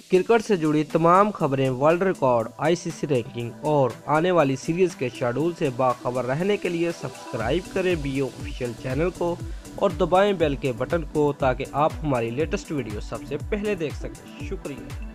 Cricket से जुड़ी तमाम खबरें, वर्ल्ड रिकॉर्ड, आईसीसी रैंकिंग और आने वाली सीरीज के शेड्यूल से बाखबर रहने के लिए सब्सक्राइब करें बीओ ऑफिशियल चैनल को और दबाएं बेल के बटन को ताकि आप हमारी लेटेस्ट वीडियो सबसे पहले देख सकें। शुक्रिया।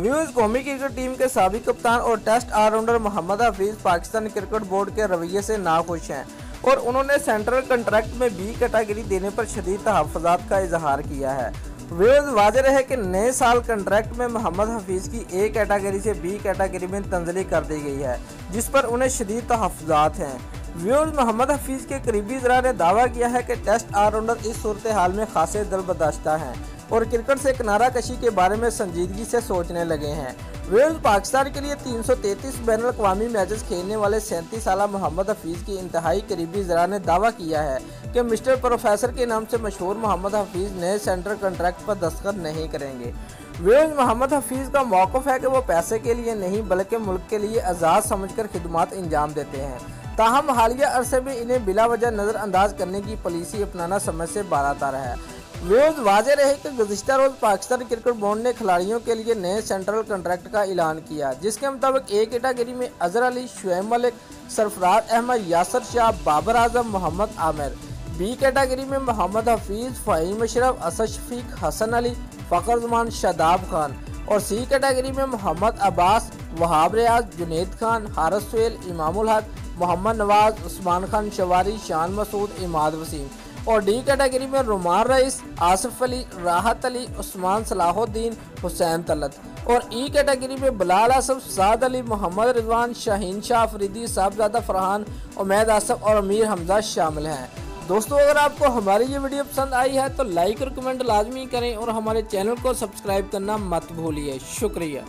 व्यूअर्स, कौमी क्रिकेट टीम के साबिक कप्तान और test allrounder Mohammad Hafeez Pakistan cricket board के रवैये से नाखुश हैं और उन्होंने सेंट्रल कंट्रैक्ट में बी कैटेगरी देने पर शदीद तहफ़्फ़ुज़ात का इजहार किया है। व्यूअर्स, वाज़ेह रहे कि नए साल कंट्रैक्ट में मोहम्मद हफीज की ए कैटेगरी से बी कैटेगरी में तंजली कर दी गई है, जिस पर उन्हें शदीद तहफ़्फ़ुज़ात हैं। व्यूअर्स, मोहम्मद हफीज के करीबी ज़रा ने दावा किया है कि टेस्ट ऑलराउंडर इस सूरत हाल में खासे दिलबदश्ता हैं और क्रिकेट से किनारा कशी के बारे में संजीदगी से सोचने लगे हैं। वेल्स पाकिस्तान के लिए 333 बैन अवी मैचेस खेलने वाले 37 साला मोहम्मद हफीज की इंतहाई करीबी ज़रा ने दावा किया है कि मिस्टर प्रोफेसर के नाम से मशहूर मोहम्मद हफीज नए सेंट्रल कॉन्ट्रैक्ट पर दस्तखत नहीं करेंगे। वेल्स मोहम्मद हफीज का मौक़िफ़ है कि वो पैसे के लिए नहीं बल्कि मुल्क के लिए आज़ाद समझकर खिदमत अंजाम देते हैं। ताहम हालिया अरसे में इन्हें बिला वजह नज़रअंदाज करने की पॉलिसी अपनाना समझ से बारातर है। व्यूअर्स, वाज़ेह रहे कि गुज़िश्ता रोज़ पाकिस्तान क्रिकेट बोर्ड ने खिलाड़ियों के लिए नए सेंट्रल कॉन्ट्रैक्ट का ऐलान किया, जिसके मुताबिक ए कैटेगरी में अजहर अली, शुएब मलिक, सरफराज अहमद, यासर शाह, बाबर आजम, मोहम्मद आमिर। बी कैटेगरी में मोहम्मद हफीज, फ़हीम अशरफ, असद शफीक, हसन अली, फ़खर जमान, शादाब खान और सी कैटेगरी में मोहम्मद अब्बास, वहाब रियाज, जुनैद खान, हारिस सुहेल, इमामुल हक, मोहम्मद नवाज, उस्मान खान शवारी, शान मसूद, इमाद वसीम और डी कैटेगरी में रुमान रईस, आसिफ अली, राहत अली, उस्मान सलाहुद्दीन, हुसैन तलत और ई कैटेगरी में बिलाल आसफ, साद अली, मोहम्मद रिजवान, शाहीन शाह अफरीदी, साहबजादा फरहान, उमैद आसफ और अमीर हमजा शामिल हैं। दोस्तों, अगर आपको हमारी ये वीडियो पसंद आई है तो लाइक और कमेंट लाजमी करें और हमारे चैनल को सब्सक्राइब करना मत भूलिए। शुक्रिया।